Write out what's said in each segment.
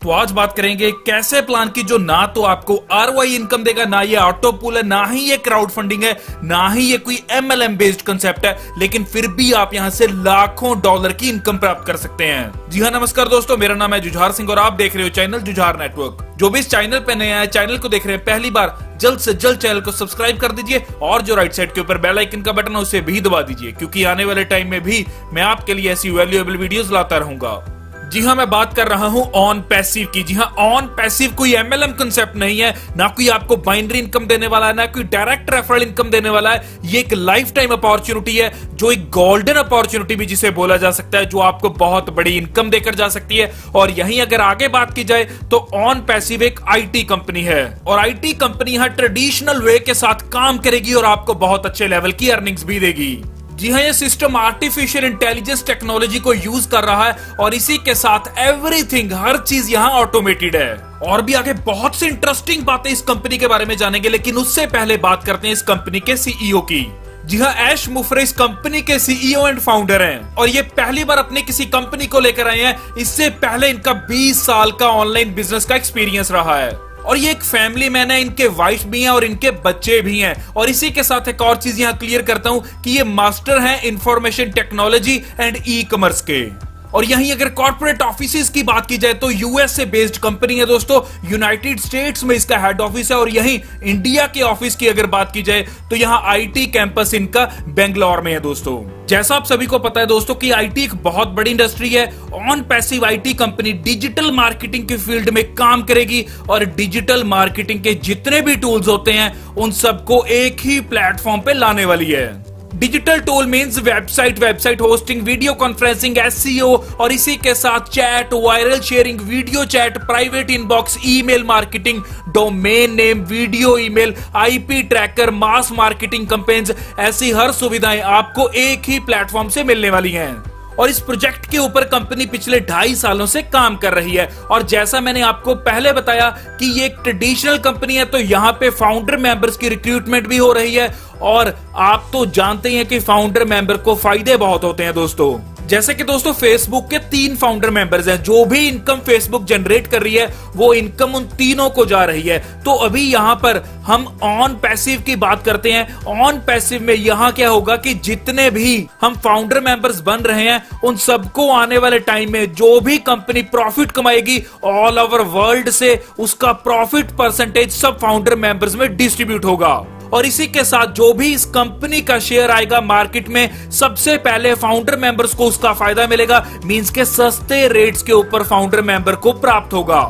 तो आज बात करेंगे कैसे प्लान की जो ना तो आपको आरओआई इनकम देगा, ना ये ऑटो पूल है, ना ही ये क्राउड फंडिंग है, ना ही ये कोई एमएलएम बेस्ड कंसेप्ट है, लेकिन फिर भी आप यहां से लाखों डॉलर की इनकम प्राप्त कर सकते हैं। जी हाँ, नमस्कार दोस्तों, मेरा नाम है जुझार सिंह और आप देख रहे हो चैनल जुझार नेटवर्क। जो भी इस चैनल पे नया है, चैनल को देख रहे हैं पहली बार, जल्द से जल्द चैनल को सब्सक्राइब कर दीजिए और जो राइट साइड के ऊपर बेल आइकन का बटन है उसे भी दबा दीजिए, क्योंकि आने वाले टाइम में भी मैं आपके लिए ऐसी वैल्यूएबल वीडियोस लाता रहूंगा। जी हाँ, मैं बात कर रहा हूं ऑन पैसिव की। जी हाँ, ऑन पैसिव कोई एमएलएम कंसेप्ट नहीं है, ना कोई आपको बाइनरी इनकम देने वाला है, ना कोई डायरेक्ट रेफरल इनकम देने वाला है। ये एक लाइफ टाइम अपॉर्चुनिटी है, जो एक गोल्डन अपॉर्चुनिटी भी जिसे बोला जा सकता है, जो आपको बहुत बड़ी इनकम देकर जा सकती है। और यहीं अगर आगे बात की जाए तो ऑन पैसिव एक आईटी कंपनी है, और आईटी कंपनी यहां ट्रेडिशनल वे के साथ काम करेगी और आपको बहुत अच्छे लेवल की अर्निंग्स भी देगी। जी हाँ, ये सिस्टम आर्टिफिशियल इंटेलिजेंस टेक्नोलॉजी को यूज कर रहा है और इसी के साथ एवरीथिंग, हर चीज यहाँ ऑटोमेटेड है। और भी आगे बहुत सी इंटरेस्टिंग बातें इस कंपनी के बारे में जानेंगे, लेकिन उससे पहले बात करते हैं इस कंपनी के सीईओ की। जी हाँ, ऐश मुफरे इस कंपनी के सीईओ एंड फाउंडर हैं और ये पहली बार अपने किसी कंपनी को लेकर आए हैं। इससे पहले इनका 20 साल का ऑनलाइन बिजनेस का एक्सपीरियंस रहा है और ये एक फैमिली मैन है, इनके वाइफ भी हैं और इनके बच्चे भी हैं। और इसी के साथ एक और चीज यहाँ क्लियर करता हूं कि ये मास्टर हैं information technology and e commerce के। और यहीं अगर कॉर्पोरेट ऑफिसेज की बात की जाए तो यूएस से बेस्ड कंपनी है दोस्तों, यूनाइटेड स्टेट्स में इसका हेड ऑफिस है। और यहीं इंडिया के ऑफिस की अगर बात की जाए तो यहाँ आईटी कैंपस इनका बेंगलोर में है दोस्तों। जैसा आप सभी को पता है दोस्तों कि आईटी एक बहुत बड़ी इंडस्ट्री है। On passive IT company digital marketing की फील्ड में काम करेगी और डिजिटल मार्केटिंग के जितने भी टूल्स होते हैं उन सबको एक ही प्लेटफॉर्म पे लाने वाली है। Digital tool means website hosting, video conferencing, SEO और इसी के साथ chat, viral sharing, video chat, private inbox, email marketing, domain name, video email, IP tracker, mass marketing campaigns, ऐसी हर सुविधाएं आपको एक ही प्लेटफॉर्म से मिलने वाली हैं। और इस प्रोजेक्ट के ऊपर कंपनी पिछले 2.5 सालों से काम कर रही है। और जैसा मैंने आपको पहले बताया कि ये एक ट्रेडिशनल कंपनी है, तो यहाँ पे फाउंडर मेंबर्स की रिक्रूटमेंट भी हो रही है। और आप तो जानते हैं कि फाउंडर मेंबर को फायदे बहुत होते हैं दोस्तों। जैसे कि दोस्तों फेसबुक के 3 फाउंडर मेंबर्स हैं, जो भी इनकम फेसबुक जनरेट कर रही है वो इनकम उन तीनों को जा रही है। तो अभी यहां पर हम ऑन पैसिव की बात करते हैं। ऑन पैसिव में यहां क्या होगा कि जितने भी हम फाउंडर मेंबर्स बन रहे हैं उन सबको आने वाले टाइम में जो भी कंपनी प्रॉफिट कमाएगी ऑल ओवर वर्ल्ड से उसका प्रॉफिट परसेंटेज सब फाउंडर मेंबर्स में डिस्ट्रीब्यूट होगा। और इसी के साथ जो भी इस कंपनी का शेयर आएगा मार्केट में, सबसे पहले फाउंडर मेंबर्स को उसका फायदा मिलेगा। मींस के सस्ते रेट्स के ऊपर फाउंडर मेंबर को प्राप्त होगा।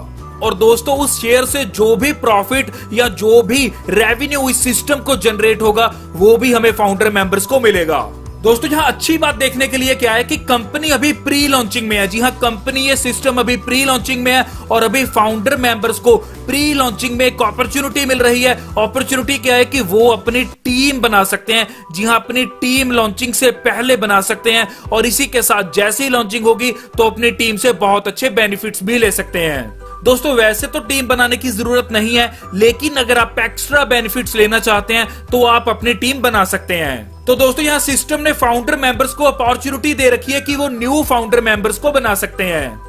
और दोस्तों उस शेयर से जो भी प्रॉफिट या जो भी रेवेन्यू इस सिस्टम को जनरेट होगा वो भी हमें फाउंडर मेंबर्स को मिलेगा। दोस्तों यहाँ अच्छी बात देखने के लिए क्या है कि कंपनी अभी प्री लॉन्चिंग में है। जी हाँ, कंपनी ये सिस्टम अभी प्री लॉन्चिंग में है और अभी फाउंडर मेंबर्स को प्री लॉन्चिंग में एक अपॉर्चुनिटी मिल रही है। अपॉर्चुनिटी क्या है कि वो अपनी टीम बना सकते हैं। जी हाँ, अपनी टीम लॉन्चिंग से पहले बना सकते हैं और इसी के साथ जैसे ही लॉन्चिंग होगी तो अपनी टीम से बहुत अच्छे बेनिफिट्स भी ले सकते हैं। दोस्तों वैसे तो टीम बनाने की जरूरत नहीं है, लेकिन अगर आप एक्स्ट्रा बेनिफिट्स लेना चाहते हैं तो आप अपनी टीम बना सकते हैं। तो दोस्तों यहाँ सिस्टम ने फाउंडर मेंबर्स को अपॉर्चुनिटी दे रखी है कि वो न्यू फाउंडर मेंबर्स को बना सकते हैं।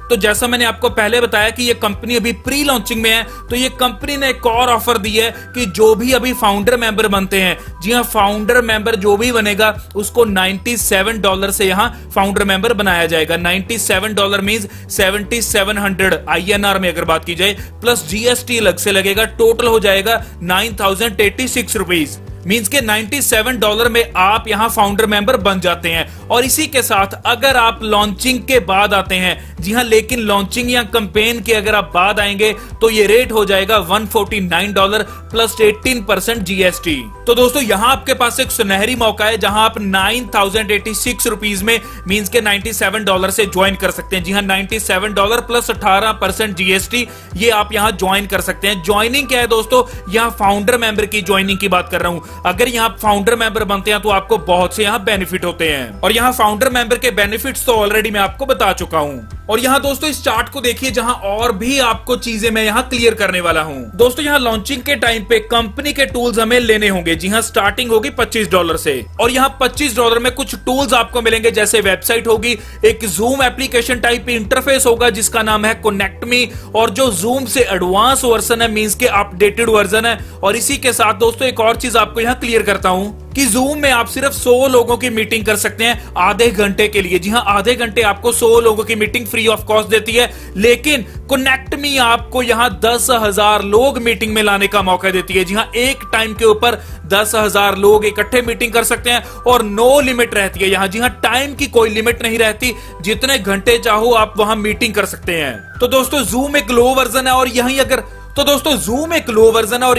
तो जैसा मैंने आपको पहले बताया कि ये कंपनी अभी प्री लॉन्चिंग में है, तो ये कंपनी ने एक और ऑफर दी है कि जो भी अभी फाउंडर मेंबर बनते हैं, जी हाँ, फाउंडर मेंबर जो भी बनेगा उसको $97 से यहाँ फाउंडर मेंबर बनाया जाएगा। $97 मींस 7700 INR में अगर बात की जाए, प्लस जीएसटी अलग से लगेगा, टोटल हो जाएगा 9086 रुपीज। मींस के $97 में आप यहां फाउंडर मेंबर बन जाते हैं। और इसी के साथ अगर आप लॉन्चिंग के बाद आते हैं, जी हां, लेकिन लॉन्चिंग या कैंपेन के अगर आप बाद आएंगे तो ये रेट हो जाएगा $149 प्लस 18% जीएसटी। तो दोस्तों यहां आपके पास एक सुनहरी मौका है जहां आप 9086 रुपीज में मींस के $97 से ज्वाइन कर सकते हैं। जी हां, $97 प्लस 18% जीएसटी, ये आप यहां ज्वाइन कर सकते हैं। ज्वाइनिंग क्या है दोस्तों, यहां फाउंडर मेंबर की ज्वाइनिंग की बात कर रहा हूं। अगर यहाँ फाउंडर मेंबर बनते हैं तो आपको बहुत से यहाँ बेनिफिट होते हैं और यहाँ फाउंडर मेंबर के बेनिफिट्स तो ऑलरेडी मैं आपको बता चुका हूँ। और यहाँ दोस्तों इस चार्ट को देखिए जहाँ और भी आपको चीजें मैं यहाँ क्लियर करने वाला हूँ। दोस्तों यहाँ लॉन्चिंग के टाइम पे कंपनी के टूल्स हमें लेने होंगे। जी हाँ, स्टार्टिंग होगी $25 से। और यहाँ $25 में कुछ टूल्स आपको मिलेंगे, जैसे वेबसाइट होगी, एक जूम एप्लीकेशन टाइप इंटरफेस होगा जिसका नाम है कनेक्ट मी, और जो जूम से एडवांस वर्जन है, मींस के अपडेटेड वर्जन है। और इसी के साथ दोस्तों एक और चीज आपको यहाँ क्लियर करता हूं कि जूम में आप सिर्फ 100 लोगों की मीटिंग कर सकते हैं आधे घंटे के लिए। जी हाँ, आधे घंटे आपको 100 लोगों की मीटिंग फ्री ऑफ कॉस्ट देती है। लेकिन कनेक्ट मी आपको यहाँ 10,000 लोग मीटिंग में लाने का मौका देती है। जी हाँ, एक टाइम के ऊपर 10,000 लोग इकट्ठे मीटिंग कर सकते हैं और नो लिमिट रहती है यहाँ। जी हाँ, टाइम की कोई लिमिट नहीं रहती, जितने घंटे चाहो आप वहां मीटिंग कर सकते हैं। तो दोस्तों जूम एक लो वर्जन है, और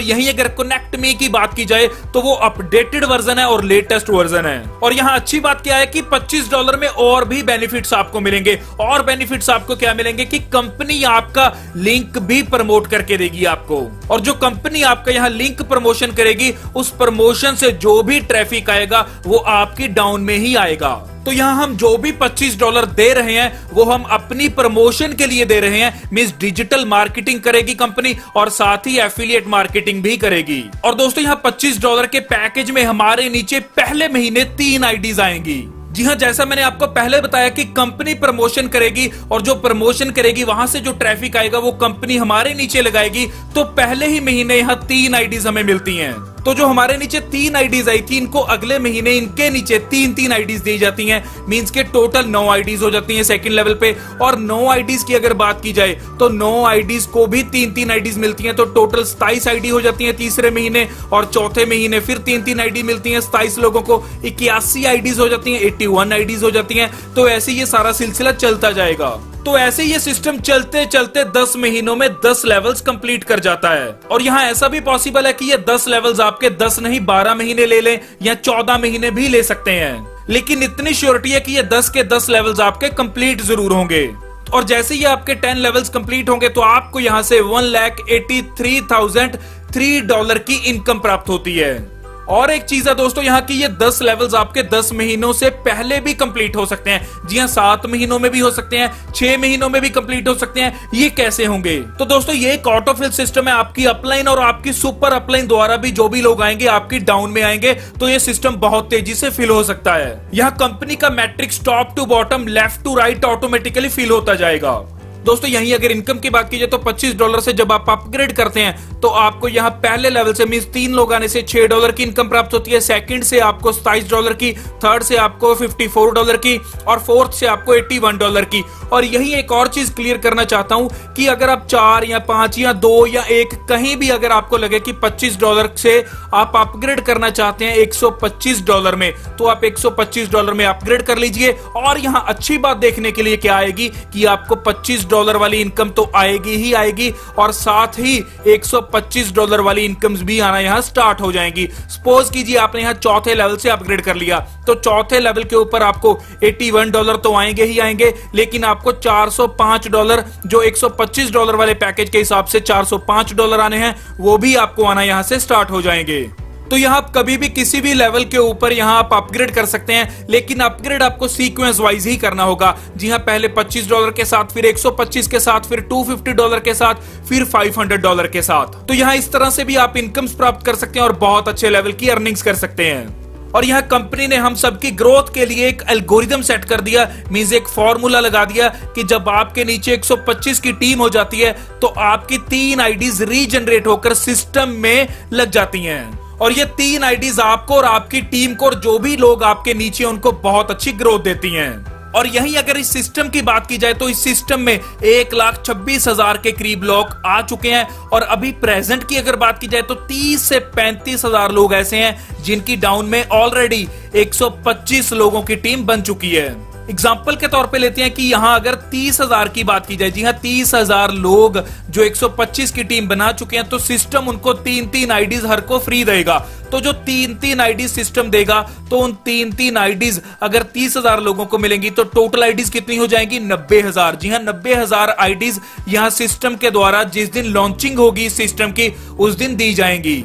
यहीं अगर कनेक्ट मी की बात की जाए तो वो अपडेटेड वर्जन है और लेटेस्ट वर्जन है। और यहाँ अच्छी बात क्या है कि $25 में और भी बेनिफिट्स आपको मिलेंगे। और बेनिफिट्स आपको क्या मिलेंगे कि कंपनी आपका लिंक भी प्रमोट करके देगी आपको, और जो कंपनी आपका यहाँ लिंक प्रमोशन करेगी, उस प्रमोशन से जो भी ट्रैफिक आएगा वो आपकी डाउन में ही आएगा। तो यहाँ हम जो भी $25 दे रहे हैं वो हम अपनी प्रमोशन के लिए दे रहे हैं, मींस डिजिटल मार्केटिंग करेगी कंपनी और साथ ही एफिलिएट मार्केटिंग भी करेगी। और दोस्तों यहाँ $25 के पैकेज में हमारे नीचे पहले महीने 3 आईडीज आएंगी। जी हाँ, जैसा मैंने आपको पहले बताया कि कंपनी प्रमोशन करेगी, और जो प्रमोशन करेगी वहां से जो ट्रैफिक आएगा वो कंपनी हमारे नीचे लगाएगी। तो पहले ही महीने यहाँ 3 आईडीज हमें मिलती हैं। तो जो हमारे नीचे 3 आईडीज आई थी, इनको अगले महीने इनके नीचे 3 आईडीज दी जाती हैं, मींस के टोटल 9 आईडीज हो जाती हैं सेकंड लेवल पे। और 9 आईडीज की अगर बात की जाए तो 9 आईडीज को भी 3 आईडीज मिलती हैं, तो टोटल 27 आईडी हो जाती हैं तीसरे महीने। और चौथे महीने फिर 3 आईडी मिलती हैं 27 लोगों को, 81 आईडीज हो जाती हैं, 81 आईडीज हो जाती हैं। तो ऐसे ये सारा सिलसिला चलता जाएगा। तो ऐसे ये सिस्टम चलते चलते 10 महीनों में 10 लेवल्स कंप्लीट कर जाता है। और यहाँ ऐसा भी पॉसिबल है कि ये 10 लेवल्स आपके 10 नहीं 12 महीने ले लें, या 14 महीने भी ले सकते हैं। लेकिन इतनी श्योरिटी है कि ये 10 के 10 लेवल्स आपके कंप्लीट जरूर होंगे। और जैसे ही आपके 10 लेवल्स कंप्लीट होंगे तो आपको यहाँ से $1,83,003 की इनकम प्राप्त होती है। और एक चीज है दोस्तों यहाँ की, ये 10 लेवल्स आपके 10 महीनों से पहले भी कंप्लीट हो सकते हैं। जी हाँ, 7 महीनों में भी हो सकते हैं, 6 महीनों में भी कंप्लीट हो सकते हैं। ये कैसे होंगे? तो दोस्तों ये एक ऑटोफिल सिस्टम है। आपकी अपलाइन और आपकी सुपर अपलाइन द्वारा भी जो भी लोग आएंगे आपकी डाउन में आएंगे, तो ये सिस्टम बहुत तेजी से फिल हो सकता है। यहाँ कंपनी का matrix top to bottom, left to right automatically fill होता जाएगा। दोस्तों यहीं अगर इनकम की बात की जाए तो $25 से जब आप अपग्रेड करते हैं तो आपको यहाँ पहले लेवल से मींस 3 लोग आने से $6 की इनकम प्राप्त होती है, सेकंड से आपको $27 की, थर्ड से आपको $54 की, और फोर्थ से आपको $81 की। और यही एक और चीज क्लियर करना चाहता हूं कि अगर आप 4 या 5 या 2 या 1 कहीं भी अगर आपको लगे कि $25 से आप अपग्रेड करना चाहते हैं $125 में, तो आप $125 में अपग्रेड कर लीजिए। और यहाँ अच्छी बात देखने के लिए क्या आएगी कि आपको $25 वाली इनकम तो आएगी ही आएगी, और साथ ही $125 वाली इनकम्स भी आना यहाँ स्टार्ट हो जाएंगी। सपोज कीजिए आपने यहाँ चौथे लेवल से अपग्रेड कर लिया, तो चौथे लेवल के ऊपर आपको $81 तो आएंगे ही आएंगे, लेकिन आपको $405 जो $125 वाले पैकेज के हिसाब से $405 आने हैं, वो भी आपको आना यहां से स्टार्ट हो जाएंगे। तो यहां आप कभी भी किसी भी लेवल के ऊपर यहां आप अपग्रेड कर सकते हैं, लेकिन अपग्रेड आपको सीक्वेंस वाइज ही करना होगा। जी हां, पहले $25 के साथ, फिर $125 के साथ, फिर $250 के साथ, फिर $500 के साथ। तो यहां इस तरह से भी आप इनकम्स प्राप्त कर सकते हैं और बहुत अच्छे लेवल की अर्निंग्स कर सकते हैं। और यहां कंपनी ने हम सबकी ग्रोथ के लिए एक एल्गोरिदम सेट कर दिया, मींस एक फॉर्मूला लगा दिया कि जब आपके नीचे 125 की टीम हो जाती है तो आपकी 3 आईडीज रीजनरेट होकर सिस्टम में लग जाती हैं। और ये 3 आईडीज आपको और आपकी टीम को और जो भी लोग आपके नीचे उनको बहुत अच्छी ग्रोथ देती हैं। और यहीं अगर इस सिस्टम की बात की जाए तो इस सिस्टम में 1,26,000 के करीब लोग आ चुके हैं, और अभी प्रेजेंट की अगर बात की जाए तो 30 से 35,000 लोग ऐसे हैं जिनकी डाउन में ऑलरेडी 125 लोगों की टीम बन चुकी है। एग्जाम्पल के तौर पे लेते हैं कि यहां अगर 30,000 की बात की जाए, जी हां 30,000 लोग जो 125 की टीम बना चुके हैं, तो सिस्टम उनको 3 आईडीज हर को फ्री देगा। तो जो 3 आईडीज सिस्टम देगा, तो उन 3 आईडीज अगर 30,000 लोगों को मिलेंगी तो टोटल आईडीज कितनी हो जाएंगी? 90,000। जी हां, 90,000 आईडीज यहां सिस्टम के द्वारा जिस दिन लॉन्चिंग होगी सिस्टम की उस दिन दी जाएंगी।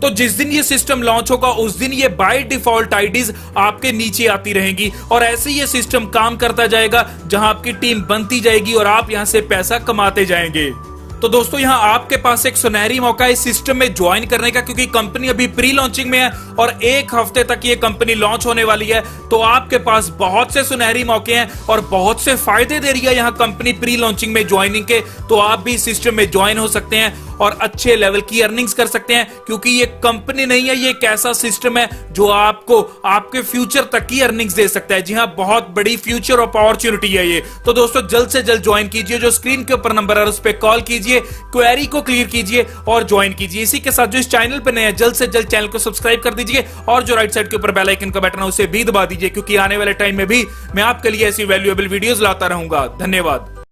तो जिस दिन ये सिस्टम लॉन्च होगा उस दिन ये बाय डिफॉल्ट आईडीज आपके नीचे आती रहेंगी, और ऐसे ये सिस्टम काम करता जाएगा जहां आपकी टीम बनती जाएगी और आप यहां से पैसा कमाते जाएंगे। तो दोस्तों यहाँ आपके पास एक सुनहरी मौका है इस सिस्टम में ज्वाइन करने का, क्योंकि कंपनी अभी प्री लॉन्चिंग में है और 1 हफ्ते तक ये कंपनी लॉन्च होने वाली है। तो आपके पास बहुत से सुनहरी मौके हैं और बहुत से फायदे दे रही है यहाँ कंपनी प्री लॉन्चिंग में ज्वाइनिंग के। तो आप भी इस सिस्टम में ज्वाइन हो सकते हैं और अच्छे लेवल की अर्निंग्स कर सकते हैं, क्योंकि ये कंपनी नहीं है, ये एक ऐसा सिस्टम है जो आपको आपके फ्यूचर तक की अर्निंग्स दे सकता है। जी हाँ, बहुत बड़ी फ्यूचर अपॉर्चुनिटी है ये। तो दोस्तों जल्द से जल्द ज्वाइन कीजिए, जो स्क्रीन के ऊपर नंबर है उस पर कॉल कीजिए, क्वेरी को क्लियर कीजिए और ज्वाइन कीजिए। इसी के साथ जो इस चैनल पर नए हैं जल्द से जल्द चैनल को सब्सक्राइब कर दीजिए और जो राइट साइड के ऊपर बेल आइकन का बटन है उसे भी दबा दीजिए, क्योंकि आने वाले टाइम में भी मैं आपके लिए ऐसी वैल्यूएबल वीडियोस लाता रहूंगा। धन्यवाद।